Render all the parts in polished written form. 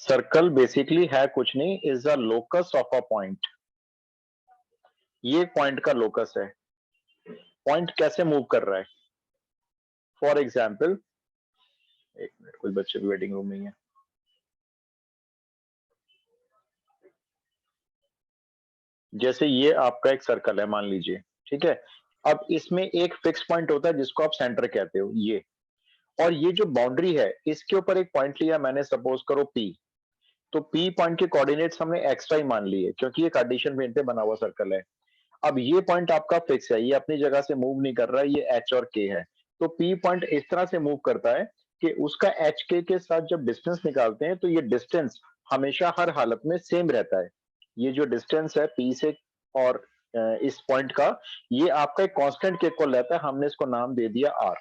Circle basically है कुछ नहीं, is a locus of a point. ये पॉइंट का लोकस है। पॉइंट कैसे मूव कर रहा है? फॉर एग्जाम्पल, एक मिनट, कुछ बच्चे भी वेटिंग रूम में ही है। जैसे ये आपका एक सर्कल है मान लीजिए, ठीक है। अब इसमें एक फिक्स पॉइंट होता है जिसको आप सेंटर कहते हो, ये। और ये जो बाउंड्री है, इसके ऊपर एक पॉइंट लिया मैंने, सपोज करो पी। तो पी पॉइंट के कोऑर्डिनेट्स हमने एक्स वाई मान लिए, क्योंकि ये कार्टेशियन प्लेन पे बना हुआ सर्कल है। अब ये पॉइंट आपका फिक्स है, ये अपनी जगह से मूव नहीं कर रहा है, ये एच और के है। तो पी पॉइंट इस तरह से मूव करता है कि उसका एच के साथ जब डिस्टेंस निकालते हैं तो ये डिस्टेंस हमेशा हर हालत में सेम रहता है। ये जो डिस्टेंस है पी से और इस पॉइंट का, ये आपका एक कांस्टेंट के इक्वल रहता है, हमने इसको नाम दे दिया आर।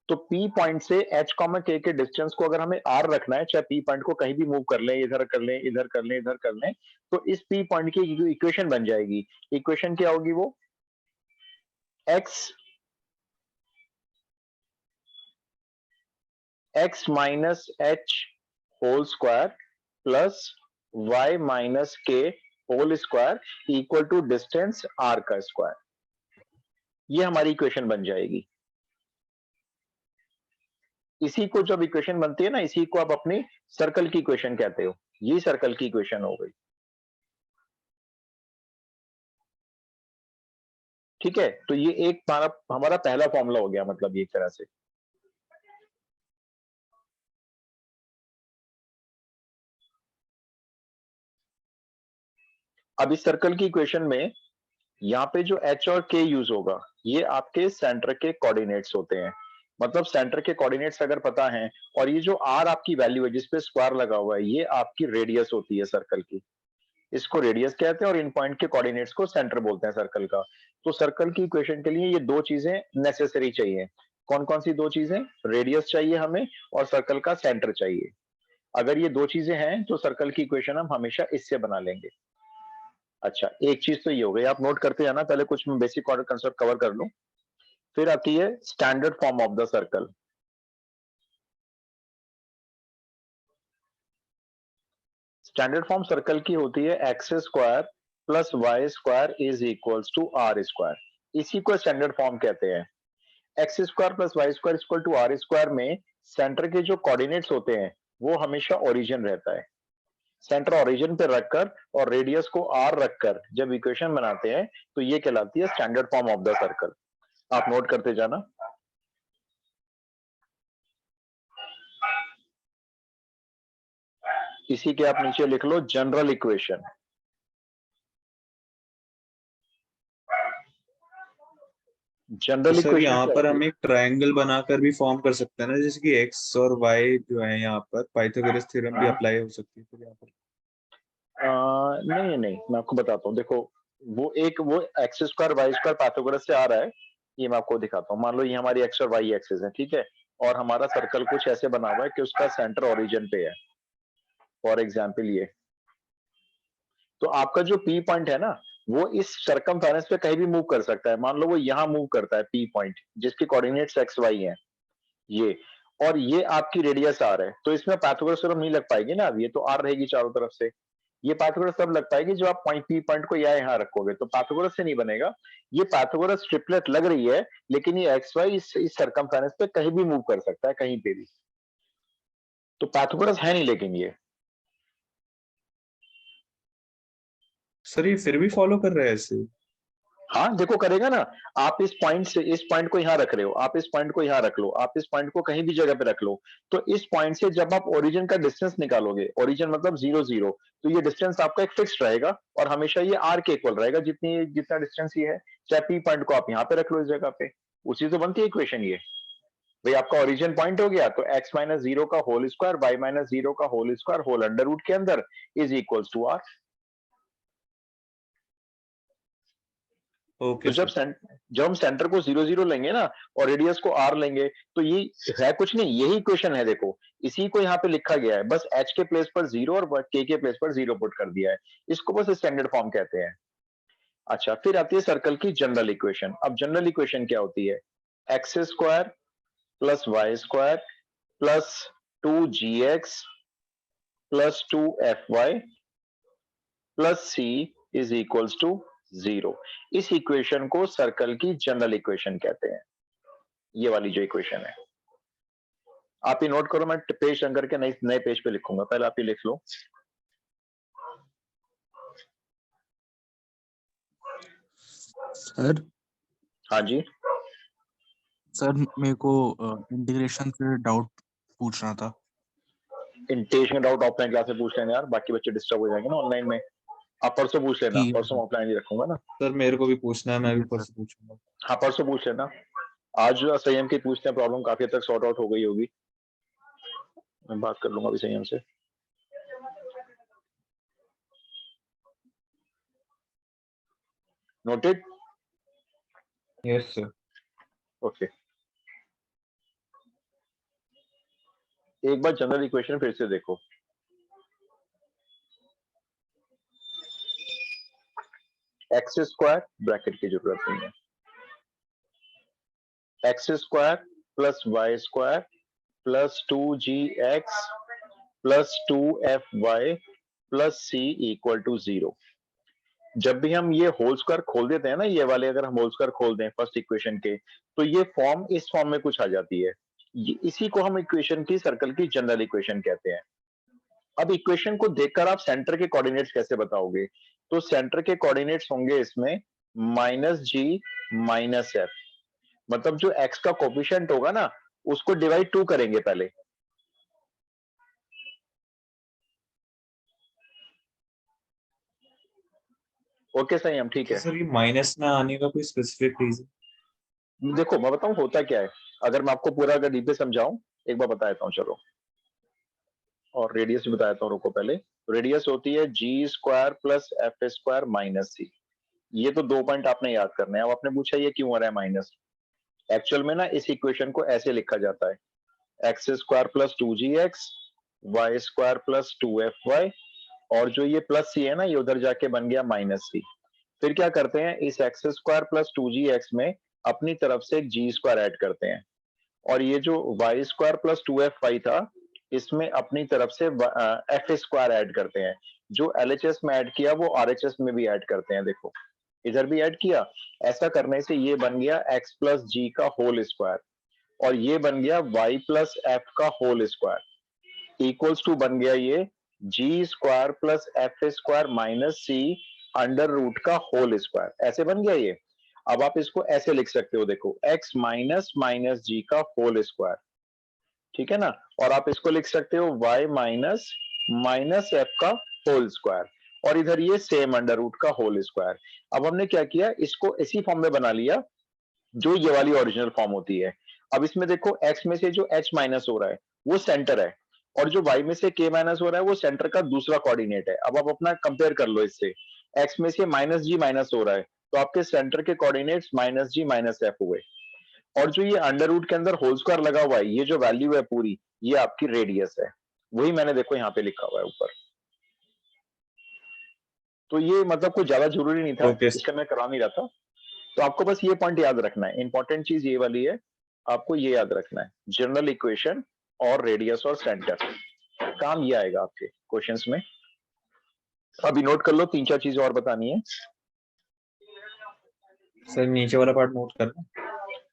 तो पी पॉइंट से एच कॉमा के डिस्टेंस को अगर हमें आर रखना है, चाहे पी पॉइंट को कहीं भी मूव कर लें, इधर कर लें, इधर कर लें, इधर कर लें, तो इस पी पॉइंट की इक्वेशन बन जाएगी। इक्वेशन क्या होगी? वो x minus h whole square plus y minus k whole square equal to distance r का स्क्वायर। ये हमारी इक्वेशन बन जाएगी। इसी को जब इक्वेशन बनती है ना, इसी को आप अपनी सर्कल की इक्वेशन कहते हो। ये सर्कल की इक्वेशन हो गई, ठीक है। तो ये एक हमारा पहला फॉर्मूला हो गया, मतलब एक तरह से। अब इस सर्कल की इक्वेशन में यहाँ पे जो एच और के यूज होगा, ये आपके सेंटर के कोऑर्डिनेट्स होते हैं। मतलब सेंटर के कोऑर्डिनेट्स अगर पता है, और ये जो आर आपकी वैल्यू है जिसपे स्क्वायर लगा हुआ है, ये आपकी रेडियस होती है सर्कल की। इसको रेडियस कहते हैं, और इन पॉइंट के कोऑर्डिनेट्स को सेंटर बोलते हैं सर्कल का। तो सर्कल की इक्वेशन के लिए ये दो चीजें नेसेसरी चाहिए। कौन कौन सी दो चीजें? रेडियस चाहिए हमें, और सर्कल का सेंटर चाहिए। अगर ये दो चीजें हैं तो सर्कल की इक्वेशन हम हमेशा इससे बना लेंगे। अच्छा, एक चीज तो ये हो गई, आप नोट करते जाना, पहले कुछ मैं बेसिक ऑर्डर कंसेप्ट कवर कर लूं। फिर आती है standard form of the circle. Standard form circle की होती है x square plus y square is equals to r square. इसी को स्टैंडर्ड फॉर्म कहते हैं। X square plus y square equal to r square में सेंटर के जो कोऑर्डिनेट्स होते हैं वो हमेशा ओरिजिन रहता है। सेंटर ओरिजिन पे रखकर और रेडियस को आर रखकर जब इक्वेशन बनाते हैं तो ये कहलाती है standard form of the circle. आप नोट करते जाना। इसी के आप नीचे लिख लो जनरल इक्वेशन। तो जनरल सर इक्वेशन यहाँ क्या पर होती हम है? एक ट्रायंगल बनाकर भी फॉर्म कर सकते हैं ना, जैसे कि एक्स और वाई जो है, यहाँ पर पाइथागोरस थ्योरम भी हाँ। अप्लाई हो सकती है फिर यहाँ पर। नहीं नहीं, मैं आपको बताता हूँ, देखो। वो x square y square Pythagoras से आ रहा है। ये मैं आपको दिखाता हूँ। मान लो ये हमारी एक्स और वाई एक्सिस है, ठीक है। और हमारा सर्कल कुछ ऐसे बना हुआ है कि उसका सेंटर ओरिजिन पे है। फॉर एग्जाम्पल ये। तो आपका जो पी पॉइंट है ना, वो इस सर्कमफेरेंस पे कहीं भी मूव कर सकता है। मान लो वो यहाँ मूव करता है, पी पॉइंट जिसकी कोऑर्डिनेट्स एक्स वाई है, ये। और ये आपकी रेडियस आर है, तो इसमें पाइथागोरस थ्योरम नहीं लग पाएगी ना। अब ये तो आर रहेगी चारों तरफ से। ये पाइथागोरस तब लग पाएगी जब आप पॉइंट पी पॉइंट को यहाँ रखोगे, तो पाइथागोरस से नहीं बनेगा। ये पाइथागोरस ट्रिपलेट लग रही है, लेकिन ये एक्स वाई इस सर्कमफेरेंस पे कहीं भी मूव कर सकता है, कहीं पे भी। तो पाइथागोरस है नहीं लेकिन ये। सर ये फिर भी फॉलो कर रहे हैं ऐसे? हाँ, देखो करेगा ना। आप इस पॉइंट से इस पॉइंट को यहाँ रख रहे हो, आप इस पॉइंट को यहाँ रख लो, आप इस पॉइंट को कहीं भी जगह पे रख लो। तो इस पॉइंट से जब आप ओरिजिन का डिस्टेंस निकालोगे, ओरिजिन मतलब 0 0, तो ये डिस्टेंस आपका एक फिक्स रहेगा और हमेशा ये आर के इक्वल रहेगा, जितना डिस्टेंस ये है। चाहे पी पॉइंट को आप यहाँ पे रख लो इस जगह पे, उसी से बनती है इक्वेशन ये। भाई आपका ओरिजिन पॉइंट हो गया, तो एक्स माइनस जीरो का whole square, y minus zero का whole square, whole under root के अंदर is equals to r. Okay तो सर। जब हम सेंटर को 0 0 लेंगे ना, और रेडियस को आर लेंगे, तो ये है कुछ नहीं, यही इक्वेशन है, देखो। इसी को यहाँ पे लिखा गया है, बस एच के प्लेस पर 0 और के प्लेस पर 0 पुट कर दिया है। इसको बस स्टैंडर्ड फॉर्म कहते हैं। अच्छा, फिर आती है सर्कल की जनरल इक्वेशन। अब जनरल इक्वेशन क्या होती है? X square plus y square plus 2gx plus 2fy plus c is equals to 0। इस इक्वेशन को सर्कल की जनरल इक्वेशन कहते हैं, ये वाली जो इक्वेशन है। आप ये नोट करो, मैं पेज रंग करके नए पेज पे लिखूंगा, पहले आप ये लिख लो। सर हाँ जी, सर मेरे को इंटीग्रेशन से डाउट पूछना था। इंटीग्रेशन डाउट ऑफलाइन क्लास में पूछ लेना यार, बाकी बच्चे डिस्टर्ब हो जाएंगे ना ऑनलाइन में। आप परसों पूछ लेना, ठीक है परसों सर। ऑफलाइन ही रखूंगा ना। सर मेरे को भी पूछना है, मैं ठीक भी है सर। परसों पूछूंगा। हाँ परसों पूछ लेना। आज जो संयम की पूछते हैं, प्रॉब्लम काफी हद तक सॉर्ट आउट हो गई होगी, मैं बात कर लूंगा अभी संयम से। नोटेड? Yes sir. ओके, एक बार जनरल इक्वेशन फिर से देखो। एक्स स्क्वायर, ब्रैकेट की जरूरत नहीं है, x square plus y square plus 2gx plus 2fy plus c equal to 0। जब भी हम ये होल स्क्वायर खोल देते हैं ना, ये वाले अगर हम होल स्क्वायर खोल दें फर्स्ट इक्वेशन के, तो ये फॉर्म इस फॉर्म में कुछ आ जाती है। इसी को हम इक्वेशन की, सर्कल की जनरल इक्वेशन कहते हैं। अब इक्वेशन को देखकर आप सेंटर के कोऑर्डिनेट्स कैसे बताओगे? तो सेंटर के कोऑर्डिनेट्स होंगे इसमें -g -f, मतलब जो x का कोफिशिएंट होगा ना, उसको डिवाइड 2 करेंगे पहले। ओके सही, हम ठीक तो है। सर ये माइनस में आने का कोई स्पेसिफिक रीजन? देखो मैं बताऊं होता क्या है, अगर मैं आपको पूरा अगर डीप में समझाऊं, एक बार बता देता हूं चलो। और रेडियस भी बता देता हूं, रुको पहले। रेडियस होती है g square plus f square minus c. ये तो 2 पॉइंट आपने याद करने हैं। अब आपने पूछा ये क्यों हो रहा है माइनस। एक्चुअल में ना इस इक्वेशन को ऐसे लिखा जाता है, x square plus 2gx y square plus 2fy, और जो ये प्लस सी है ना, ये उधर जाके बन गया माइनस सी। फिर क्या करते हैं, इस एक्स स्क्वायर प्लस 2gx में अपनी तरफ से जी स्क्वायर ऐड करते हैं, और ये जो वाई स्क्वायर प्लस 2fy था, इसमें अपनी तरफ से एफ स्क्वायर ऐड करते हैं। जो एलएचएस में ऐड किया वो आरएचएस में भी ऐड करते हैं, देखो इधर भी ऐड किया। ऐसा करने से ये बन गया एक्स प्लस जी का होल स्क्वायर, और ये बन गया y प्लस एफ का होल स्क्वायर इक्वल्स टू बन गया ये g square plus f square minus c under root का होल स्क्वायर। ऐसे बन गया ये। अब आप इसको ऐसे लिख सकते हो, देखो x माइनस माइनस जी का होल स्क्वायर, ठीक है ना। और आप इसको लिख सकते हो y माइनस माइनस एफ का होल स्क्वायर, और इधर ये सेम अंडर रूट का होल स्क्वायर। अब हमने क्या किया, इसको इसी फॉर्म में बना लिया जो ये वाली ओरिजिनल फॉर्म होती है। अब इसमें देखो x में से जो h माइनस हो रहा है वो सेंटर है, और जो y में से k माइनस हो रहा है वो सेंटर का दूसरा कोऑर्डिनेट है। अब आप अपना कंपेयर कर लो इससे, x में से माइनस जी माइनस हो रहा है, तो आपके सेंटर के कोऑर्डिनेट्स माइनस जी माइनस एफ हुए, और जो ये अंडर रूट के अंदर होल स्क्वायर लगा हुआ है, ये जो वैल्यू है पूरी, ये आपकी रेडियस है। वही मैंने देखो यहाँ पे लिखा हुआ है ऊपर। तो ये मतलब कोई ज्यादा जरूरी नहीं था, ओके इसका मैं करा नहीं रहा था। तो आपको बस ये पॉइंट याद रखना है, इंपॉर्टेंट चीज ये वाली है, आपको ये याद रखना है, जनरल इक्वेशन और रेडियस और सेंटर, काम ये आएगा आपके क्वेश्चंस में। अभी नोट कर लो, 3-4 चीजें और बतानी है। सर, नीचे वाला पार्ट नोट करना।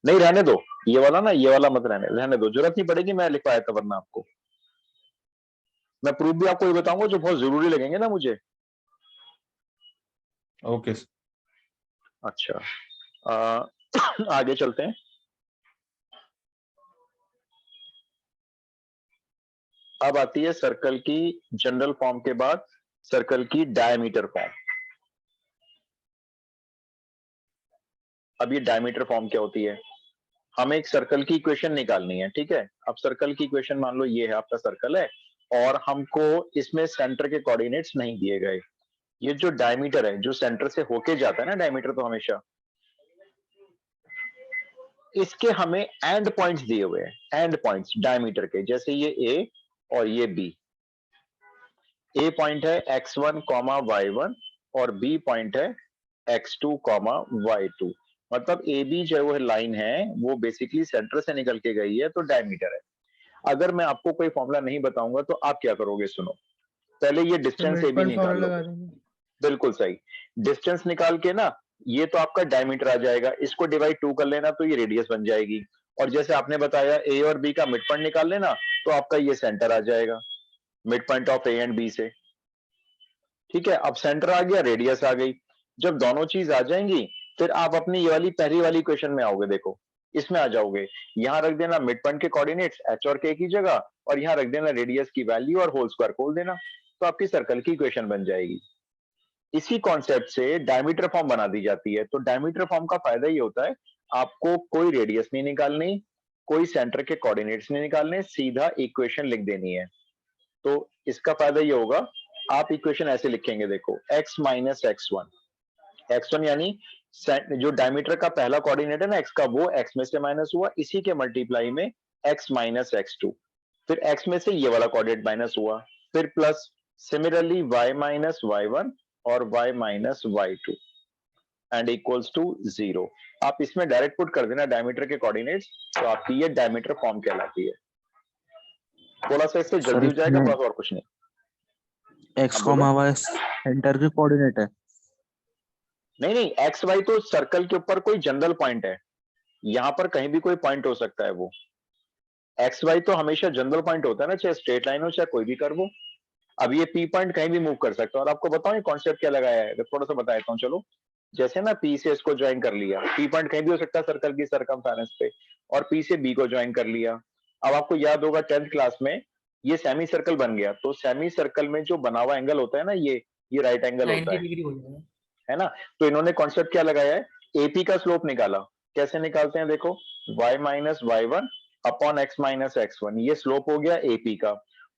नहीं रहने दो, ये वाला ना, ये वाला मत रहने दो, जरूरत नहीं पड़ेगी, मैं लिखवाया था वरना आपको। मैं प्रूफ भी आपको ये बताऊंगा जो बहुत जरूरी लगेंगे ना मुझे। Okay sir. अच्छा, आगे चलते हैं। अब आती है सर्कल की जनरल फॉर्म के बाद सर्कल की डायमीटर फॉर्म। अब ये डायमीटर फॉर्म क्या होती है, हमें एक सर्कल की इक्वेशन निकालनी है, ठीक है। अब सर्कल की इक्वेशन मान लो ये है आपका सर्कल है, और हमको इसमें सेंटर के कोऑर्डिनेट्स नहीं दिए गए। ये जो डायमीटर है, जो सेंटर से होके जाता है ना डायमीटर, तो हमेशा इसके हमें एंड पॉइंट्स दिए हुए हैं, एंड पॉइंट्स डायमीटर के, जैसे ये ए और ये बी। ए पॉइंट है x1 y1, और बी पॉइंट है x2 y2। मतलब ए बी जो वो लाइन है वो बेसिकली सेंटर से निकल के गई है, तो डायमीटर है। अगर मैं आपको कोई फॉर्मूला नहीं बताऊंगा तो आप क्या करोगे, सुनो। पहले ये तो डिस्टेंस ए मिड बी पॉइंट निकाल फॉर्मूला लो। लगा देंगे। बिल्कुल सही। डिस्टेंस निकाल के ना ये तो आपका डायमीटर आ जाएगा, इसको डिवाइड 2 कर लेना तो ये रेडियस बन जाएगी। और जैसे आपने बताया ए और बी का मिड पॉइंट निकाल लेना तो आपका ये सेंटर आ जाएगा, mid point of A and B से। ठीक है, अब सेंटर आ गया, रेडियस आ गई। जब दोनों चीज आ जाएंगी फिर आप अपनी ये वाली पहली वाली क्वेश्चन में आओगे। देखो इसमें आ जाओगे, यहां रख देना मिड पॉइंट के कोऑर्डिनेट्स एच और के की जगह, और यहां रख देना रेडियस की वैल्यू और होल स्क्वायर खोल देना, तो आपकी सर्कल की इक्वेशन बन जाएगी। इसी कॉन्सेप्ट से डायमीटर फॉर्म बना दी जाती है। तो डायमीटर फॉर्म का फायदा ये होता है, आपको कोई रेडियस नहीं निकालनी, कोई सेंटर के कोऑर्डिनेट्स नहीं निकालने, सीधा इक्वेशन लिख देनी है। तो इसका फायदा ये होगा, आप इक्वेशन ऐसे लिखेंगे, देखो x माइनस x1 यानी जो डायमीटर का पहला कोऑर्डिनेट है ना x का, वो x में से माइनस हुआ, इसी के मल्टीप्लाई में x माइनस x2, फिर x में से ये वाला कोऑर्डिनेट माइनस हुआ, फिर plus similarly y minus y1 और y minus y2 and equals to 0। आप इसमें डायरेक्ट पुट कर देना डायमीटर के कोऑर्डिनेट्स, तो आपकी ये डायमीटर फॉर्म कहलाती है। थोड़ा सा इससे जल्दी हो जाएगा, बस और कुछ नहीं। एक्स हाँ, बोलो। कॉमा वाई सेंटर के कोऑर्डिनेट है। नहीं नहीं, एक्स वाई तो सर्कल के ऊपर कोई जनरल पॉइंट है, यहां पर कहीं भी कोई पॉइंट हो सकता है। वो एक्स वाई तो हमेशा जनरल पॉइंट होता है ना, चाहे स्ट्रेट लाइन हो चाहे कोई भी कर्व हो। अब ये पी पॉइंट कहीं भी मूव कर सकता है। और आपको बताऊं ये कॉन्सेप्ट क्या लगाया है, थोड़ा सा बता देता हूँ। चलो, जैसे ना पी से इसको ज्वाइन कर लिया, पी पॉइंट कहीं भी हो सकता है सर्कल की सरकमफेरेंस पे, और पी से बी को ज्वाइन कर लिया। अब आपको याद होगा 10th क्लास में ये सेमी सर्कल बन गया, तो सेमी सर्कल में जो बना हुआ एंगल होता है ना, ये राइट एंगल होता 90 है डिग्री हो जाएगा। है ना। तो इन्होंने कॉन्सेप्ट क्या लगाया है, एपी का स्लोप निकाला। कैसे निकालते हैं, देखो y minus y1 upon x minus x1, ये स्लोप हो गया एपी का।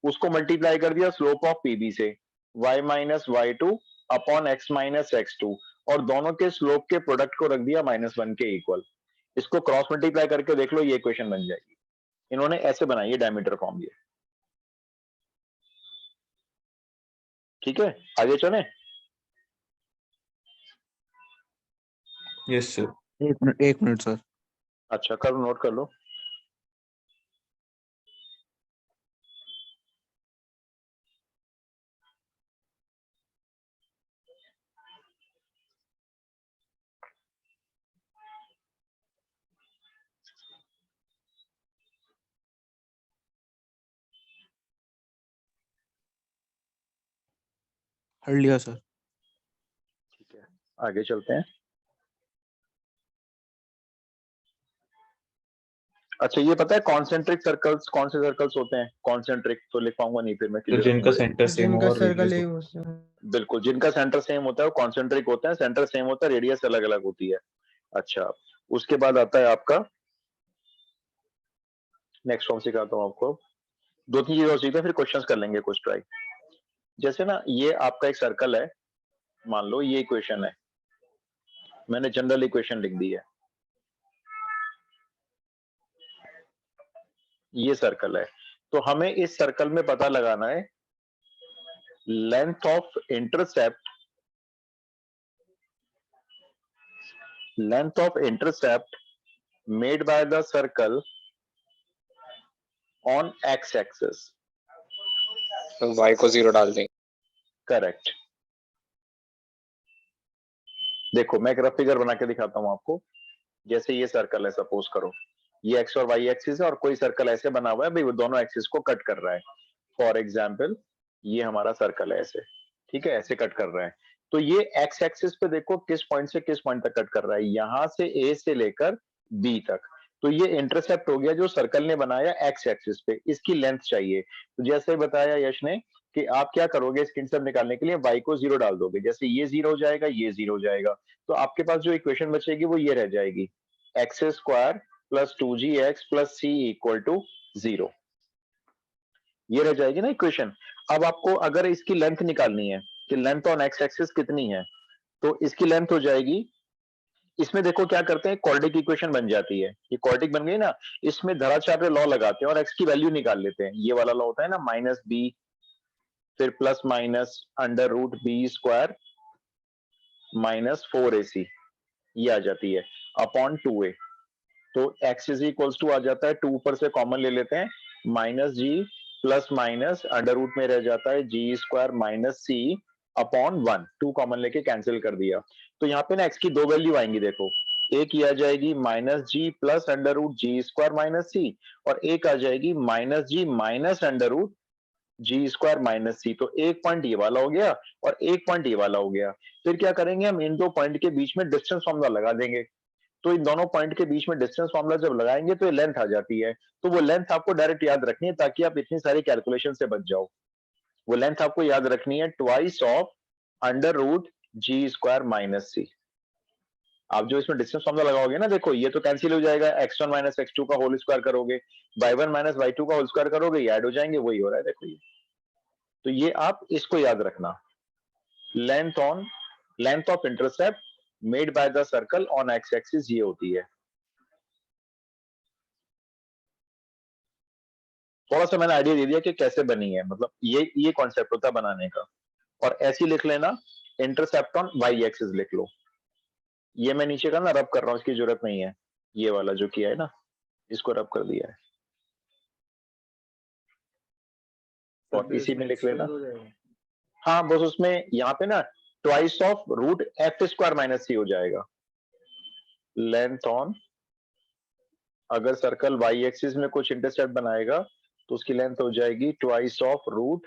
उसको मल्टीप्लाई कर दिया स्लोप ऑफ पीबी से, y minus y2 upon x minus x2, और दोनों के स्लोप के प्रोडक्ट को रख दिया -1 के इक्वल। इसको क्रॉस मल्टीप्लाई करके देख लो, ये इक्वेशन बन जाएगी। इन्होंने ऐसे बनाई है डायमीटर फॉर्म ये। ठीक है, आगे चले। Yes sir. एक मिनट सर। अच्छा, कर नोट कर लो। पढ़ लिया सर। ठीक है, आगे चलते हैं। अच्छा, ये पता है कॉन्सेंट्रिक सर्कल्स कौन से सर्कल्स होते हैं? कॉन्सेंट्रिक तो लिख पाऊंगा नहीं, फिर मैं तो क्लियर जिनका सेंटर सेम हो जिनका और सर्कल रेडियस एक हो। होता है। बिल्कुल, जिनका सेंटर सेम होता है वो कॉन्सेंट्रिक होते हैं, सेंटर सेम होता है, रेडियस अलग अलग होती है। अच्छा, उसके बाद आता है आपका नेक्स्ट फॉर्म, सिखाता हूँ आपको। 2-3 चीजें और सीखते हैं, फिर क्वेश्चंस कर लेंगे कुछ ट्राई। जैसे ना ये आपका एक सर्कल है, मान लो ये इक्वेशन है, मैंने जनरल इक्वेशन लिख दी है। ये सर्कल है, तो हमें इस सर्कल में पता लगाना है length of intercept, length of intercept made by the circle on x axis। y को 0 डाल देंगे। करेक्ट। देखो मैं एक रफ फिगर बना के दिखाता हूं आपको। जैसे ये सर्कल है, सपोज करो ये एक्स और वाई एक्सिस है, और कोई सर्कल ऐसे बना हुआ है भाई, वो दोनों एक्सिस को कट कर रहा है। फॉर एग्जाम्पल ये हमारा सर्कल है ऐसे, ठीक है, ऐसे कट कर रहा है। तो ये एक्स एक्सिस पे देखो किस पॉइंट से किस पॉइंट तक कट कर रहा है, यहां से ए से लेकर बी तक। तो ये इंटरसेप्ट हो गया जो सर्कल ने बनाया एक्स एक्सिस पे, इसकी लेंथ चाहिए। तो जैसे बताया यश ने कि आप क्या करोगे, इसकी इंटरसेप्ट निकालने के लिए y को 0 डाल दोगे, जैसे ये 0 हो जाएगा, ये 0 हो जाएगा, तो आपके पास जो इक्वेशन बचेगी वो ये रह जाएगी, x square plus 2gx plus c equal to 0। ये रह जाएगी ना इक्वेशन। अब आपको अगर इसकी लेंथ निकालनी है कि लेंथ ऑन एक्स एक्सिस कितनी है, तो इसकी लेंथ हो जाएगी, इसमें देखो क्या करते हैं, क्वाड्रेटिक इक्वेशन बन जाती है। ये क्वाड्रेटिक बन गई ना, इसमें धराचार्य लॉ लगाते हैं और एक्स की वैल्यू निकाल लेते हैं। ये वाला लॉ होता है ना, माइनस बी फिर plus minus under root b square minus 4ac, ये आ जाती है अपॉन 2a। तो x इज इक्वल्स टू आ जाता है, 2 ऊपर से कॉमन ले लेते हैं, minus g plus minus under root में रह जाता है g square minus c upon 1, 2 common लेके कैंसिल कर दिया। तो यहाँ पे ना x की दो वैल्यू आएंगी, देखो एक ये आ जाएगी minus g plus under root g square minus सी, और एक आ जाएगी माइनस जी minus under root g square minus सी। तो एक पॉइंट ये वाला हो गया और एक पॉइंट ये वाला हो गया। फिर क्या करेंगे, हम इन दो पॉइंट के बीच में डिस्टेंस फॉर्मूला लगा देंगे। तो इन दोनों पॉइंट के बीच में डिस्टेंस फॉर्मूला जब लगाएंगे तो ये लेंथ आ जाती है। तो वो लेंथ आपको डायरेक्ट याद रखनी है ताकि आप इतनी सारी कैलकुलेशन से बच जाओ। वो लेंथ आपको याद रखनी है twice of under root g square minus c. आप जो इसमें डिस्टेंस फॉर्मूला लगाओगे ना, देखो ये तो कैंसिल हो जाएगा, x1 माइनस x2 का होल स्क्वायर करोगे, y1 माइनस y2 का होल स्क्वायर करोगे, ये ऐड हो जाएंगे, वही हो रहा है देखो ये। तो ये आप इसको याद रखना, length of intercept made by the circle on x axis ये होती है। थोड़ा सा मैंने आइडिया दे दिया कि कैसे बनी है, मतलब ये कॉन्सेप्ट होता है बनाने का। और ऐसी लिख लेना, इंटरसेप्ट ऑन वाई एक्सिस लिख लो। ये मैं नीचे का ना रब कर रहा हूं, इसकी जरूरत नहीं है, ये वाला जो किया है ना इसको रब कर दिया है, और इसी में लिख लेना। हाँ बस उसमें यहाँ पे ना twice of root f square minus c हो जाएगा। लेंथ ऑन, अगर सर्कल वाई एक्सिस में कुछ इंटरसेप्ट बनाएगा तो उसकी लेंथ हो जाएगी twice of root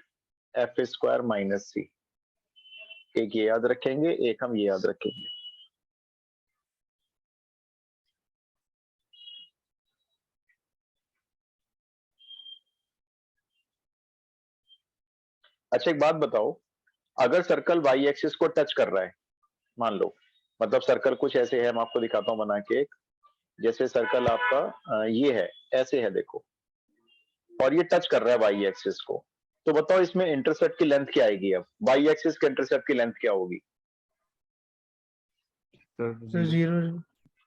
f square minus c. एक ये याद रखेंगे, एक हम ये याद रखेंगे। अच्छा एक बात बताओ, अगर सर्कल वाई एक्सिस को टच कर रहा है, मान लो, मतलब सर्कल कुछ ऐसे है, मैं आपको दिखाता हूं बना के। एक जैसे सर्कल आपका ये है, ऐसे है देखो, और ये टच कर रहा है वाई एक्सिस को, तो बताओ इसमें इंटरसेप्ट की लेंथ क्या आएगी? अब वाई एक्सिस के इंटरसेप्ट की लेंथ क्या होगी? Sir zero.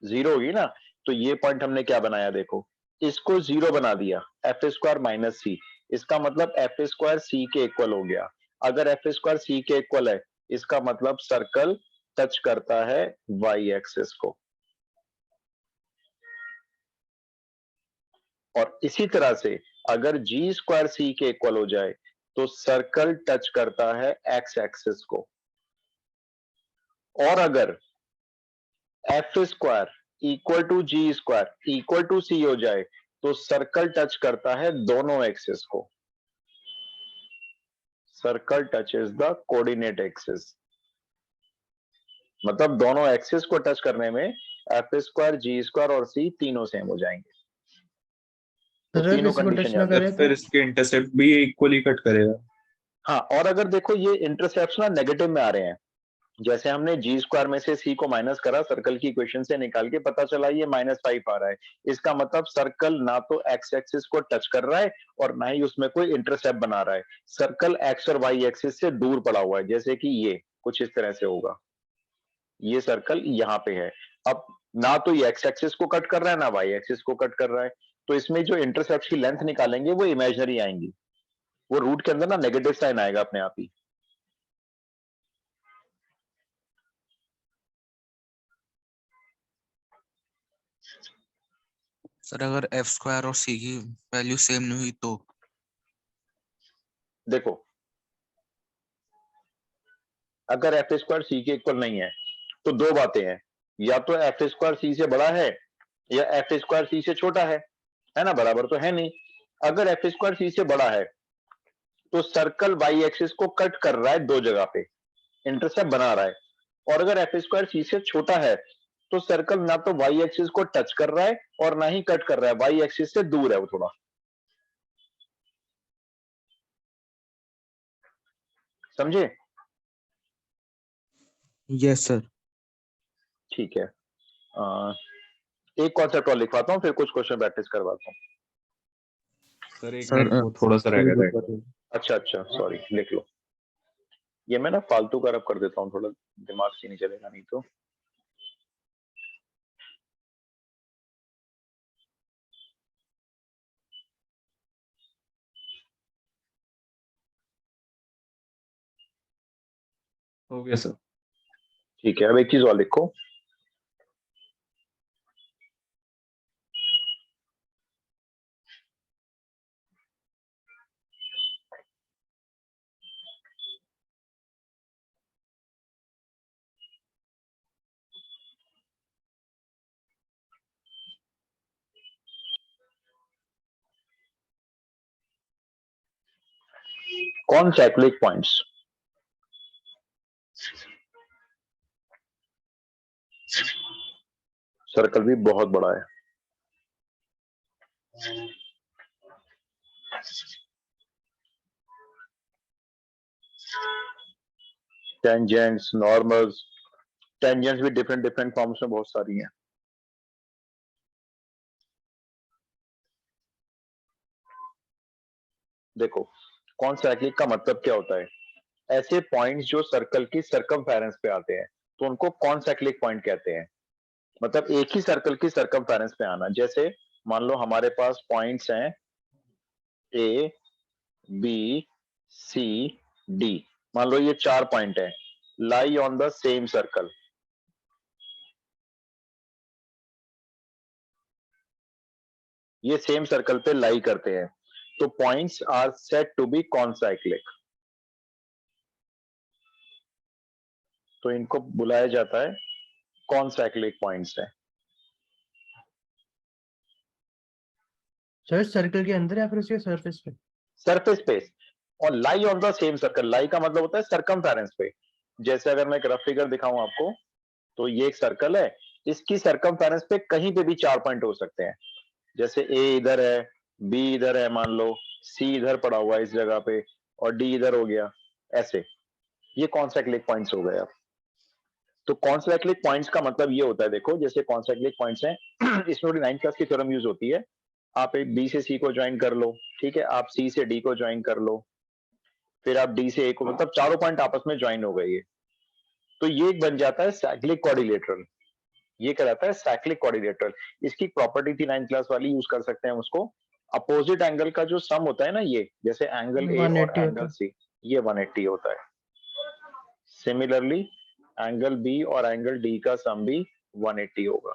जीरो होगी ना। तो ये पॉइंट हमने क्या बनाया, देखो इसको जीरो बना दिया, एफ स्क्वायर माइनस सी। इसका मतलब एफ स्क्वायर सी के इक्वल हो गया। अगर एफ स्क्वायर सी के इक्वल है, इसका मतलब सर्कल टच करता है वाई एक्सिस को। और इसी तरह से अगर जी स्क्वायर सी के इक्वल हो जाए तो सर्कल टच करता है एक्स एक्सिस को। और अगर f square equal to g square equal to c हो जाए तो सर्कल टच करता है दोनों एक्सिस को। Circle touches the coordinate axis, मतलब दोनों एक्सिस को टच करने में एफ स्क्वायर जी स्क्वायर और सी तीनों सेम हो जाएंगे। तो अगर तीनों किसी को टच कंडीशन ना याद करे रख। फिर इसके इंटरसेप्ट भी इक्वली कट करेगा। हाँ, और अगर देखो ये इंटरसेप्ट्स ना नेगेटिव में आ रहे हैं, जैसे हमने जी स्क्वायर में से सी को माइनस करा, सर्कल की इक्वेशन से निकाल के पता चला ये -5 आ रहा है, इसका मतलब सर्कल ना तो एक्स एक्सिस को टच कर रहा है और ना ही उसमें कोई इंटरसेप्ट बना रहा है। सर्कल एक्स और वाई एक्सिस से दूर पड़ा हुआ है, जैसे कि ये कुछ इस तरह से होगा, ये सर्कल यहाँ पे है। अब ना तो ये एक्स एक्सिस को कट कर रहा है ना वाई एक्सिस को कट कर रहा है, तो इसमें जो इंटरसेप्ट की लेंथ निकालेंगे वो इमेजिनरी आएंगी, वो रूट के अंदर ना नेगेटिव साइन आएगा अपने आप ही। सर अगर एफ स्क्वायर और सी की वैल्यू सेम नहीं हुई तो? देखो अगर एफ स्क्वायर सी के इक्वल नहीं है तो दो बातें हैं, या तो एफ स्क्वायर सी से बड़ा है या एफ स्क्वायर सी से छोटा है ना, बराबर तो है नहीं। अगर एफ स्क्वायर सी से बड़ा है तो सर्कल वाई एक्सिस को कट कर रहा है दो जगह पे, इंटरसेप्ट बना रहा है। और अगर एफ स्क्वायर सी से छोटा है तो सर्कल ना तो वाई एक्सिस को टच कर रहा है और ना ही कट कर रहा है, वाई एक्सिस से दूर है वो थोड़ा। समझे? Yes sir. ठीक है, एक कॉन्सेप्ट और लिखवाता हूँ, फिर कुछ क्वेश्चन प्रैक्टिस करवाता हूँ। सर एक सर मिनट, वो थोड़ा सा रह गया था। अच्छा अच्छा, सॉरी, लिख लो। ये मैं ना फालतू का रब कर देता हूँ, थोड़ा दिमाग से नहीं चलेगा नहीं तो। हो गया सर। ठीक है, अब एक चीज और लिखो। कॉन्साइक्लिक पॉइंट्स, सर्कल भी बहुत बड़ा है, टेंजेंट्स, नॉर्मल्स, टेंजेंट्स भी डिफरेंट डिफरेंट फॉर्म्स में बहुत सारी हैं। देखो कॉन्साइक्लिक का मतलब क्या होता है, ऐसे पॉइंट्स जो सर्कल की सर्कमफेरेंस पे आते हैं तो उनको कॉन्साइक्लिक पॉइंट कहते हैं। मतलब एक ही सर्कल की सर्कमफेरेंस पे आना। जैसे मान लो हमारे पास पॉइंट्स हैं ए, बी, सी, डी, मान लो ये 4 पॉइंट है, lie on the same circle. ये सेम सर्कल पे लाई करते हैं, तो points are said to be concyclic. तो इनको बुलाया जाता है कॉन्साइक्लिक पॉइंट्स है। सर सर्कल के अंदर या फिर उसके सरफेस पे? सरफेस पे। और lie on the same circle, lie का मतलब होता है सर्कमफेरेंस पे। जैसे अगर मैं एक रफ फिगर दिखाऊं आपको, तो ये एक सर्कल है, इसकी सर्कमफेरेंस पे कहीं पे भी 4 पॉइंट हो सकते हैं। जैसे ए इधर है, बी इधर है मान लो, सी इधर पड़ा हुआ है इस जगह पे, और डी इधर हो गया, ऐसे। ये कॉन्साइक्लिक पॉइंट्स हो गए। अब तो कॉन्साइक्लिक पॉइंट्स का मतलब ये होता है, देखो जैसे कॉन्साइक्लिक पॉइंट्स हैं इसमें थोड़ी 9th क्लास की थ्योरम यूज होती है। आप एक बी से सी को ज्वाइन कर लो, ठीक है, आप सी से डी को ज्वाइन कर लो, फिर आप डी से ए को, मतलब चारों पॉइंट आपस में ज्वाइन हो गए ये, तो ये एक बन जाता है साइक्लिक क्वाड्रिलेटरल। ये कहलाता है साइक्लिक क्वाड्रिलेटरल। इसकी प्रॉपर्टी थी 9th क्लास वाली, यूज कर सकते हैं हम उसको। अपोजिट एंगल का जो सम होता है ना, ये जैसे एंगल ए और 180 होता एंगल है। सी, ये 180 होता है। सिमिलरली एंगल बी और एंगल डी का सम भी 180 होगा।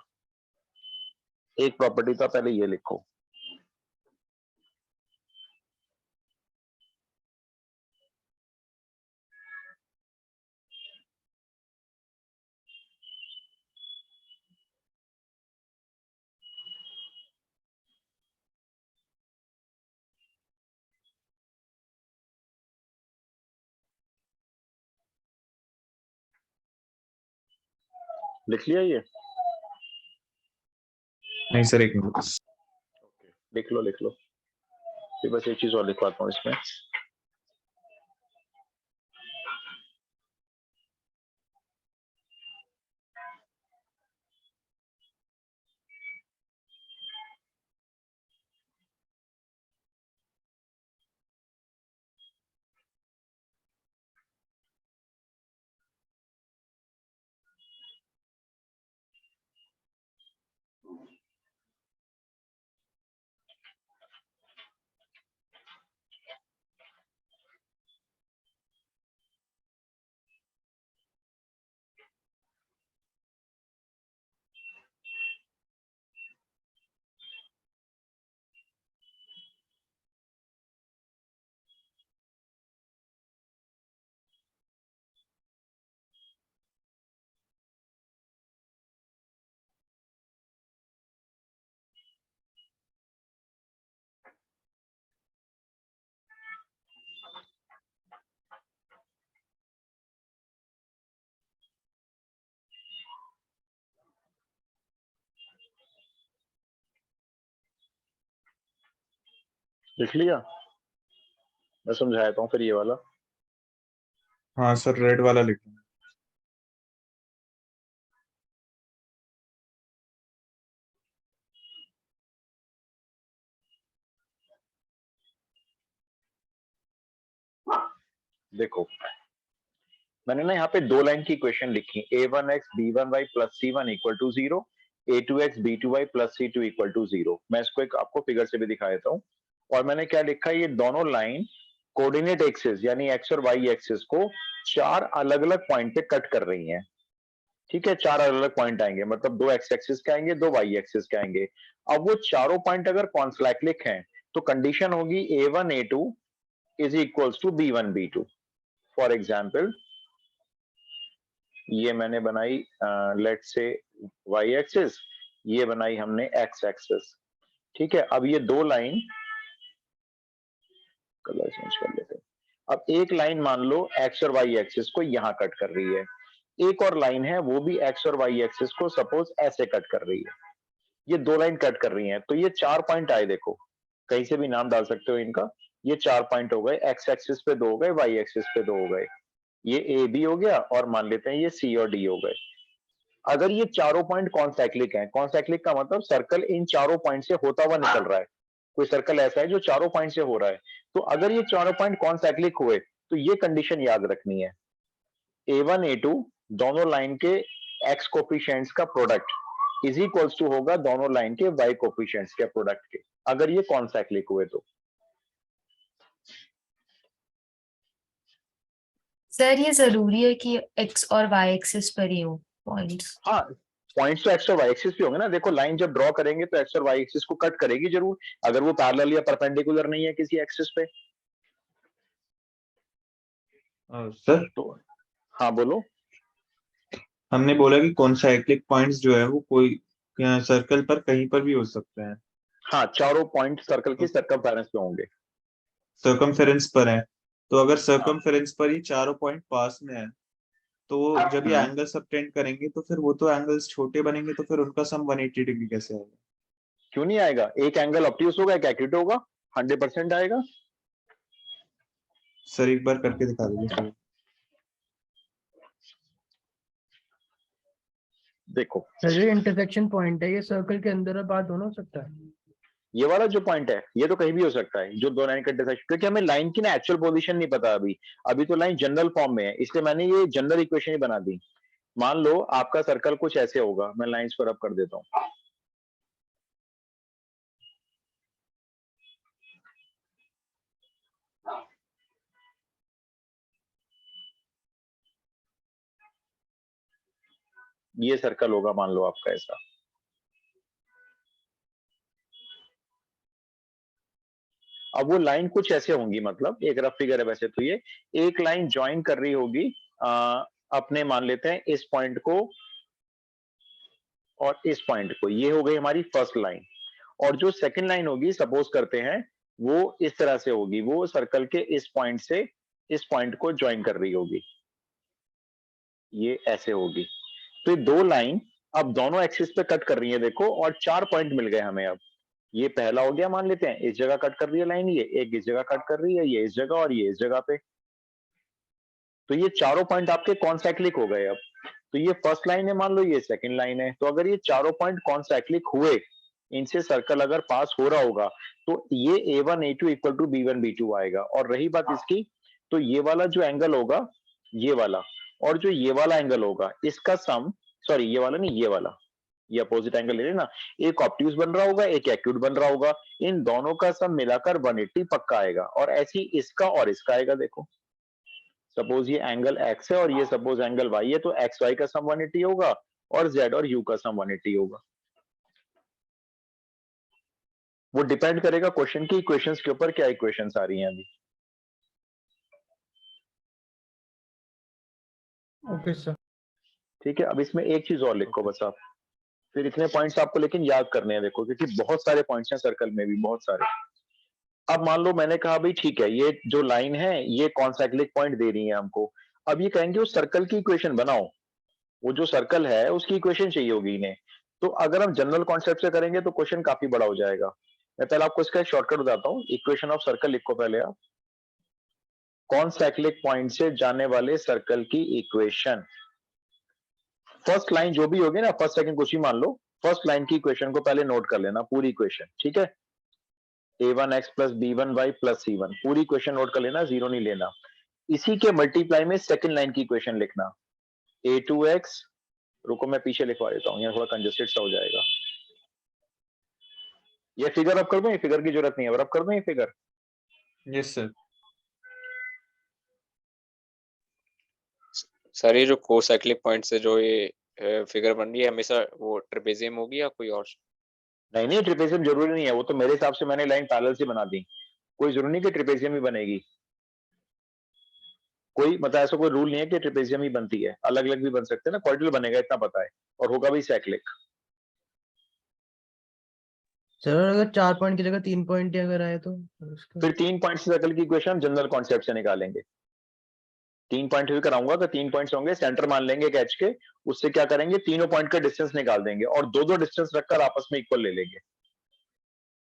एक प्रॉपर्टी था, पहले ये लिखो। लिख लिया ये? नहीं सर, एक मिनट। लिख लो लिख लो, फिर बस एक चीज और लिखवाता हूँ इसमें। लिख लिया? मैं समझाता हूँ फिर ये वाला। हाँ सर, रेड वाला लिखना। देखो मैंने ना यहाँ पे 2 लाइन की इक्वेशन लिखी, a1x b1y plus c1 equal to 0, a2x b2y plus c2 equal to 0। मैं इसको एक आपको फिगर से भी दिखा देता हूँ। और मैंने क्या लिखा है, ये दोनों लाइन कोऑर्डिनेट एक्सिस यानी एक्स और वाई एक्सिस को 4 अलग अलग पॉइंट पे कट कर रही हैं। ठीक है, 4 अलग अलग पॉइंट आएंगे, मतलब 2 एक्स एक्सिस के आएंगे, 2 वाई एक्सिस के आएंगे। अब वो चारों पॉइंट अगर कॉन्साइक्लिक हैं तो कंडीशन होगी a1 a2 is equals to b1 b2। For example ये मैंने बनाई लेट से वाई एक्सिस, ये बनाई हमने एक्स एक्सिस। ठीक है, अब ये 2 लाइन, कलर चेंज कर लेते हैं, अब एक लाइन मान लो एक्स और वाई एक्सिस को यहां कट कर रही है, एक और लाइन है वो भी एक्स और वाई एक्सिस को सपोज ऐसे कट कर रही है, ये दो लाइन कट कर रही हैं, तो ये 4 पॉइंट आए, देखो कहीं से भी नाम डाल सकते हो इनका, ये 4 पॉइंट हो गए, एक्स एक्सिस पे 2 हो गए, वाई एक्सिस पे 2 हो गए, ये ए बी हो गया और मान लेते हैं ये सी और डी हो गए। अगर ये चारों पॉइंट कॉन्साइक्लिक हैं, कॉन्साइक्लिक का मतलब सर्कल इन चारों पॉइंट से होता हुआ निकल रहा है, कोई सर्कल ऐसा है जो चारों पॉइंट से हो रहा है, तो अगर ये चारों पॉइंट कॉन्साइक्लिक हुए तो ये कंडीशन याद रखनी है, A1 A2 दोनों लाइन के x कोफिशिएंट्स का प्रोडक्ट इज इक्वल्स टू होगा दोनों लाइन के y कोफिशिएंट्स के प्रोडक्ट के, अगर ये कॉन्साइक्लिक हुए तो। सर ये जरूरी है कि एक्स और वाई एक्सिस पर ही हो पॉइंट्स? हाँ, पॉइंट्स तो एक्स और वाई एक्सिस पे होंगे ना, देखो लाइन जब ड्रॉ करेंगे तो एक्स और वाई एक्सिस को कट करेगी जरूर, अगर वो पैरेलल या परपेंडिकुलर नहीं है किसी एक्सिस पे। सर तो हाँ बोलो। हमने बोला कि कॉन्साइक्लिक पॉइंट्स जो है वो कोई सर्कल पर कहीं पर भी हो सकते हैं, हाँ, चारों पॉइंट सर्कल की सर्कमफेरेंस पे होंगे। सर्कमफेरेंस पर है, तो अगर हाँ, सर्कमफेरेंस पर ही चारों पॉइंट पास में है तो जब ये एंगल सबटेंड करेंगे तो फिर वो तो एंगल्स छोटे बनेंगे, तो फिर उनका सम 180 डिग्री कैसे आएगा? क्यों नहीं आएगा, एक एंगल ऑब्ट्यूस होगा एक एक्यूट होगा, 100% आएगा। सर एक बार करके दिखा दीजिए सर। देखो सर ये इंटरसेक्शन पॉइंट है, ये सर्कल के अंदर और बाहर दोनों हो सकता है। ये वाला जो पॉइंट है ये तो कहीं भी हो सकता है, जो दो लाइन का इंटरसेक्शन, क्योंकि हमें लाइन की ना एक्चुअल पोजीशन नहीं पता अभी, अभी तो लाइन जनरल फॉर्म में है, इसलिए मैंने ये जनरल इक्वेशन ही बना दी। मान लो आपका सर्कल कुछ ऐसे होगा, मैं लाइंस पर अब कर देता हूं। ये सर्कल होगा मान लो आपका ऐसा, अब वो लाइन कुछ ऐसे होंगी, मतलब एक रफ फिगर है वैसे तो, ये एक लाइन ज्वाइन कर रही होगी अपने मान लेते हैं इस पॉइंट को और इस पॉइंट को, ये हो गई हमारी फर्स्ट लाइन, और जो सेकंड लाइन होगी सपोज करते हैं वो इस तरह से होगी, वो सर्कल के इस पॉइंट से इस पॉइंट को ज्वाइन कर रही होगी, ये ऐसे होगी। तो ये दो लाइन अब दोनों एक्सिस पे कट कर रही है देखो, और 4 पॉइंट मिल गए हमें। अब ये पहला हो गया, मान लेते हैं इस जगह कट कर रही है लाइन, ये एक इस जगह कट कर रही है, ये इस जगह और ये इस जगह पे, तो ये चारों पॉइंट आपके कॉन्साइक्लिक हो गए। अब तो ये फर्स्ट लाइन है मान लो, ये सेकंड लाइन है, तो अगर ये चारों पॉइंट कॉन्साइक्लिक हुए, इनसे सर्कल अगर पास हो रहा होगा, तो ये A1 A2 equal to B1 B2 आएगा। और रही बात इसकी, तो ये वाला जो एंगल होगा ये वाला, और जो ये वाला एंगल होगा इसका सम, सॉरी ये वाला नहीं, ये वाला, ये अपोजिट एंगल ले लेना, एक ऑब्ट्यूस बन रहा होगा एक एक्यूट बन रहा होगा, इन दोनों का सम मिलाकर 180 पक्का आएगा। और ऐसी इसका और इसका आएगा, देखो सपोज ये एंगल x है और ये सपोज एंगल y है, तो एक्स वाई का सम 180 होगा और z और u का सम 180 होगा। वो डिपेंड करेगा क्वेश्चन की इक्वेशंस के ऊपर, क्या इक्वेशंस आ रही हैं अभी। Okay sir. ठीक है, अब इसमें एक चीज और लिखो बस आप, फिर इतने पॉइंट्स आपको लेकिन याद करने हैं, देखो क्योंकि बहुत सारे पॉइंट्स हैं सर्कल में भी, बहुत सारे। अब मान लो मैंने कहा भाई ठीक है, ये जो लाइन है ये कॉन्साइक्लिक पॉइंट दे रही है हमको, अब ये कहेंगे उस सर्कल की इक्वेशन बनाओ, वो जो सर्कल है उसकी इक्वेशन चाहिए होगी इन्हें। तो अगर हम जनरल कॉन्सेप्ट से करेंगे तो क्वेश्चन काफी बड़ा हो जाएगा। मैं पहले आपको इसका एक शॉर्टकट बताता हूँ, इक्वेशन ऑफ सर्कल लिखो पहले आप, कॉन्साइक्लिक पॉइंट से जाने वाले सर्कल की इक्वेशन, फर्स्ट लाइन जो भी होगी ना, फर्स्ट सेकंड कुछ ही मान लो, फर्स्ट लाइन की इक्वेशन को पहले नोट कर लेना, पूरी इक्वेशन, ठीक है। a1x plus b1y plus c1, पूरी इक्वेशन नोट कर लेना, जीरो नहीं लेना। इसी के मल्टीप्लाई में सेकंड लाइन की इक्वेशन लिखना, a2x, रुको मैं पीछे लिखवा देता हूँ, यहाँ थोड़ा कंजेस्टेड सा हो जाएगा। ये फिगर अब कर दूं, ये फिगर की जरूरत नहीं है, अब कर दूं ये फिगर। Yes sir. सर ये जो कोसाइक्लिक पॉइंट से जो ये फिगर बन रही है, हमेशा वो ट्रेपेजियम होगी या कोई और? नहीं नहीं, ट्रिपेजियम जरूरी नहीं है, वो तो मेरे हिसाब से मैंने लाइन पैरेलल से बना दी, कोई जरूरी नहीं कि ट्रिपेजियम ही बनेगी, कोई मतलब ऐसा कोई रूल नहीं है कि ट्रिपेजियम ही बनती है, अलग अलग भी बन सकते हैं ना, क्वाड्रिल बनेगा इतना पता है, और होगा भी साइक्लिक। सर अगर 4 पॉइंट की जगह 3 पॉइंट ही अगर आए तो उसका फिर 3 पॉइंट से सर्कल की इक्वेशन हम जनरल कॉन्सेप्ट से निकालेंगे। 3 पॉइंट भी कराऊंगा तो 3 पॉइंट्स होंगे, सेंटर मान लेंगे एक एच के, उससे क्या करेंगे तीनों पॉइंट का डिस्टेंस निकाल देंगे और दो डिस्टेंस रखकर आपस में इक्वल ले लेंगे।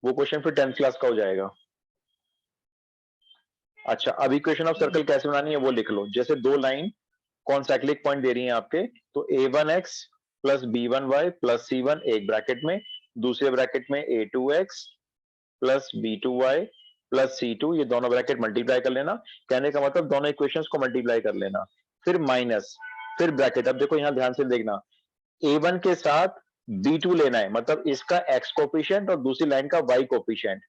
वो क्वेश्चन फिर 10th क्लास का हो जाएगा। अच्छा, अब इक्वेशन ऑफ सर्कल कैसे बनानी है वो लिख लो। जैसे दो लाइन कॉन्साइक्लिक पॉइंट दे रही हैं आपके, तो a1x plus b1y plus c1 एक ब्रैकेट में, दूसरे ब्रैकेट में a2x plus b2y plus c2, ये दोनों ब्रैकेट मल्टीप्लाई कर लेना। कहने का मतलब दोनों इक्वेशंस को मल्टीप्लाई कर लेना, फिर माइनस, फिर ब्रैकेट। अब देखो यहां ध्यान से देखना, a1 के साथ b2 लेना है, मतलब इसका x कोफिशिएंट और दूसरी लाइन का y कोफिशिएंट,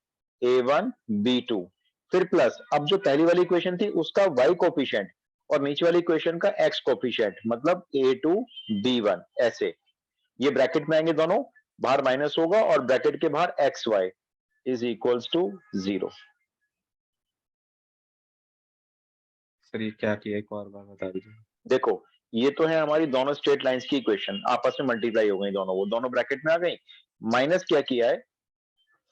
a1 b2, फिर प्लस, अब जो पहली वाली इक्वेशन थी उसका y कोफिशिएंट और नीचे वाली इक्वेशन का x कोफिशिएंट, मतलब a2 b1, ऐसे ये ब्रैकेट में आएंगे दोनों, बाहर माइनस होगा और ब्रैकेट के बाहर xy is equals to 0। Sir ये क्या किया, एक और बार बता दीजिए। देखो ये तो है हमारी दोनों स्ट्रेट लाइंस की इक्वेशन, आपस में मल्टीप्लाई हो गई दोनों, वो दोनों ब्रैकेट में आ गई। माइनस क्या किया है,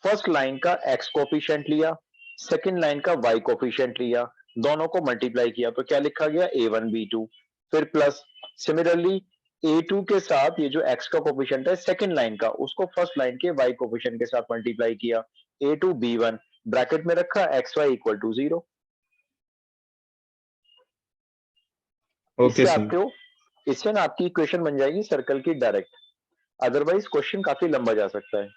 फर्स्ट लाइन का x कोफिशिएंट लिया, सेकंड लाइन का y कोफिशिएंट लिया, दोनों को मल्टीप्लाई किया तो क्या लिखा गया a1 b2, फिर प्लस सिमिलरली a2 के साथ ये जो x का कोफिशिएंट है सेकंड लाइन का, उसको फर्स्ट लाइन के y कोफिशिएंट के साथ मल्टीप्लाई किया, a2 b1, ब्रैकेट में रखा xy इक्वल टू 0। ओके इससे सर। आपको, इससे ना आपकी इक्वेशन बन जाएगी सर्कल की डायरेक्ट, अदरवाइज क्वेश्चन काफी लंबा जा सकता है।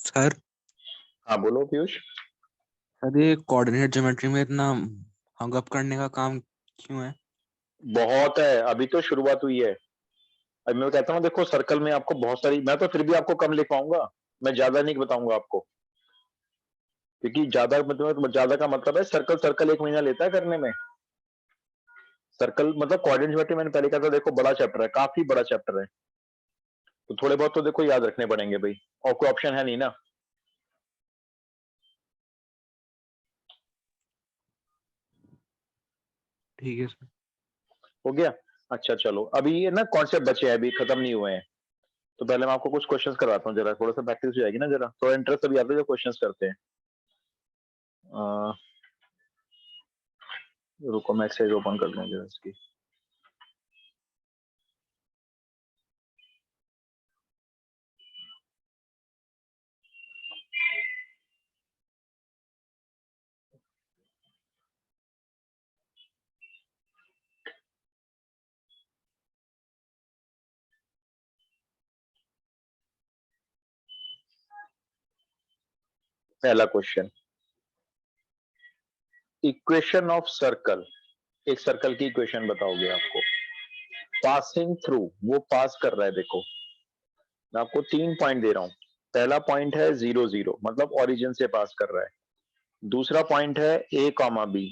सर हाँ बोलो पीयूष। सर ये कोऑर्डिनेट ज्योमेट्री में इतना हंग अप करने का काम क्यों है? बहुत है, अभी तो शुरुआत हुई है। अब मैं कहता हूँ देखो सर्कल में आपको बहुत सारी, मैं तो फिर भी आपको कम लिख पाऊंगा, मैं ज्यादा नहीं बताऊंगा आपको, क्योंकि ज्यादा मतलब ज्यादा का मतलब है सर्कल, सर्कल 1 महीना लेता है करने में। सर्कल मतलब कोऑर्डिनेट ज्योमेट्री मैंने पहले कहा था, देखो बड़ा चैप्टर है, काफी बड़ा चैप्टर है, तो थोड़े बहुत तो देखो याद रखने पड़ेंगे भाई, और कोई ऑप्शन है नहीं ना। ठीक है सर। हो गया। अच्छा चलो, अभी ये ना कॉन्सेप्ट बचे हैं, अभी खत्म नहीं हुए हैं, तो पहले मैं आपको कुछ क्वेश्चंस करवाता हूँ, जरा थोड़ा सा प्रैक्टिस हो जाएगी ना, जरा थोड़ा इंटरेस्ट अभी आता है जो क्वेश्चंस करते हैं। रुको मैं एक्सरसाइज ओपन कर लूँ जरा इसकी। पहला क्वेश्चन, इक्वेशन ऑफ सर्कल, एक सर्कल की इक्वेशन बताओगे आपको, पासिंग थ्रू, वो पास कर रहा है, देखो मैं आपको 3 पॉइंट दे रहा हूं। पहला पॉइंट है 0 0, मतलब ओरिजिन से पास कर रहा है, दूसरा पॉइंट है a कॉमा b,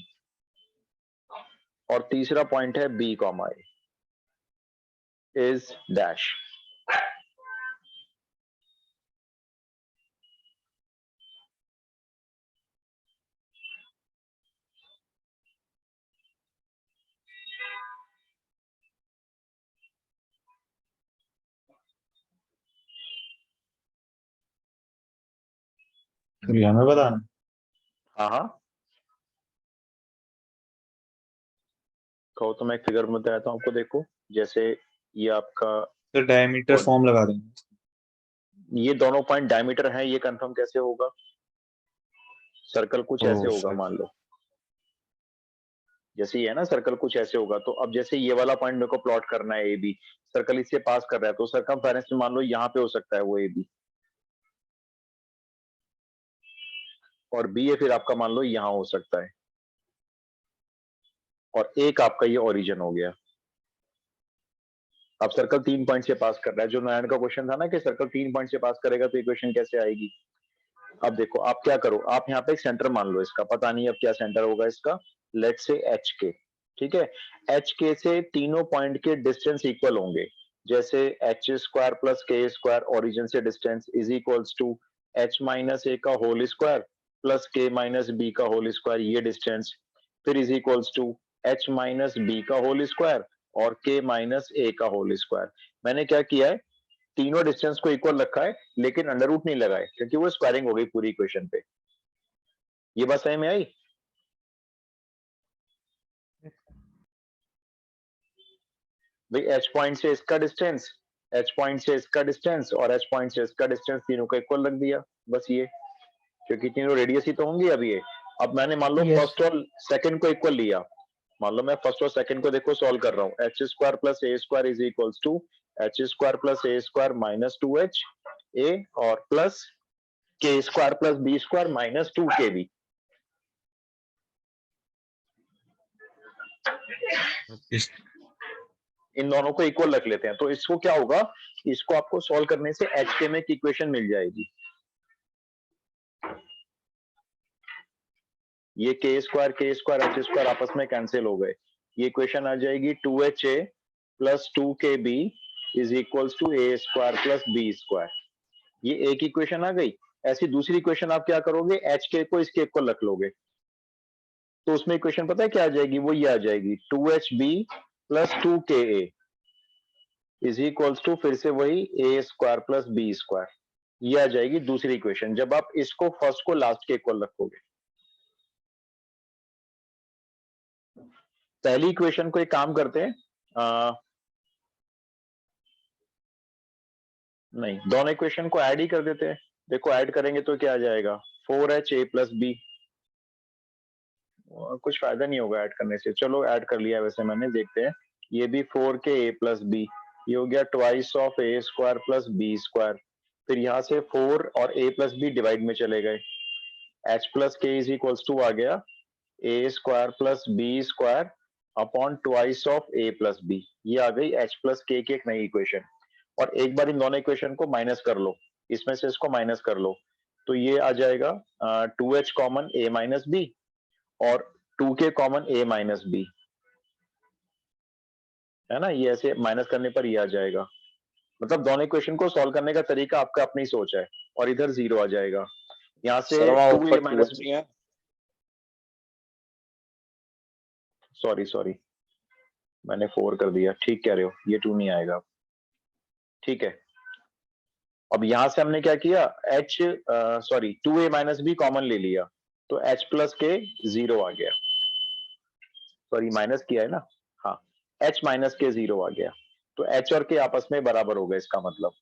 और तीसरा पॉइंट है b comma a is dash. Sir ये हमें बताना। हाँ हाँ, कहो तो मैं एक फिगर में बताता हूं आपको, देखो जैसे ये आपका, सर डायमीटर और फॉर्म लगा देंगे। ये दोनों पॉइंट डायमीटर हैं, ये कंफर्म कैसे होगा, सर्कल कुछ ऐसे ओह होगा सर। मान लो, जैसे ये है ना सर्कल कुछ ऐसे होगा, तो अब जैसे ये वाला पॉइंट मेरे को प्लॉट करना है ए बी, सर्कल इससे पास कर रहा है, तो सर्कमफेरेंस में मान लो यहाँ पे हो सकता है वो ए बी, और बी है फिर आपका मान लो यहाँ हो सकता है, और एक आपका ये ओरिजिन हो गया। अब सर्कल 3 पॉइंट से पास कर रहा है, जो नारायण का क्वेश्चन था ना कि सर्कल 3 पॉइंट से पास करेगा तो इक्वेशन कैसे आएगी। अब देखो आप क्या करो, आप यहाँ पे एक सेंटर मान लो, इसका पता नहीं अब क्या सेंटर होगा इसका, लेट से एच के, ठीक है, एच के से तीनों पॉइंट के डिस्टेंस इक्वल होंगे, जैसे h square plus k square origin से distance is equals to h minus a का whole square plus k minus b का होल स्क्वायर, ये डिस्टेंस, फिर is equals to h minus b का होल स्क्वायर और k माइनस a का whole square. मैंने क्या किया है, तीनों डिस्टेंस को इक्वल रखा है लेकिन अंडर रूट नहीं लगाए क्योंकि वो स्क्वायरिंग हो गई पूरी इक्वेशन पे। ये बात समझ में आई? भाई h पॉइंट से इसका डिस्टेंस, h पॉइंट से इसका डिस्टेंस और h पॉइंट से इसका डिस्टेंस तीनों को इक्वल रख दिया, बस ये, क्योंकि तीनों रेडियस ही तो होंगी अब ये। अब मैंने मान लो Yes. फर्स्ट और सेकंड को इक्वल लिया, मान लो मैं फर्स्ट और सेकंड को देखो सॉल्व कर रहा हूँ, h square plus a square is equals to h square plus a square minus 2h a और plus k square plus b square minus 2kb। इन दोनों को इक्वल रख लेते हैं तो इसको क्या होगा, इसको आपको सॉल्व करने से एच के में एक इक्वेशन मिल जाएगी। ये के स्क्वायर एच स्क्वायर आपस में कैंसिल हो गए, ये इक्वेशन आ जाएगी 2ha plus 2kb is equals to a square plus b square. ये एक इक्वेशन आ गई। ऐसी दूसरी इक्वेशन आप क्या करोगे, एच के को इसके इक्वल रख लोगे तो उसमें इक्वेशन पता है क्या आ जाएगी, वो ये आ जाएगी 2hb plus 2ka is equals to फिर से वही ए स्क्वायर प्लस बी स्क्वायर। ये आ जाएगी दूसरी इक्वेशन जब आप इसको फर्स्ट को लास्ट के इक्वल रखोगे। पहली इक्वेशन को एक काम करते हैं, नहीं दोनों इक्वेशन को ऐड ही कर देते हैं। देखो ऐड करेंगे तो क्या आ जाएगा 4ha प्लस बी, कुछ फायदा नहीं होगा ऐड करने से, चलो ऐड कर लिया वैसे मैंने, देखते हैं। ये भी 4k a प्लस बी, ये हो गया twice of a square plus b square, फिर यहाँ से 4 और a प्लस बी डिवाइड में चले गए, h plus k is equals to आ गया a square plus b square upon twice of a plus b. ये आ गई h प्लस के की एक नई इक्वेशन। और एक बार इन दोनों इक्वेशन को माइनस कर लो, इसमें से इसको माइनस कर लो तो ये आ जाएगा 2h common a minus B और 2k common a minus B, है ना। ये ऐसे माइनस करने पर ये आ जाएगा, मतलब दोनों इक्वेशन को सॉल्व करने का तरीका आपका अपनी सोच है। और इधर 0 आ जाएगा, यहाँ से सर वहाँ 2a ऊपर माइनस 2h बी, नहीं है? सॉरी मैंने 4 कर दिया, ठीक कह रहे हो, ये 2 नहीं आएगा, ठीक है। अब यहां से हमने क्या किया, sorry 2a minus B common ले लिया तो h प्लस के 0 आ गया, सॉरी माइनस किया है ना, हाँ h माइनस के 0 आ गया तो h और k आपस में बराबर हो गए, इसका मतलब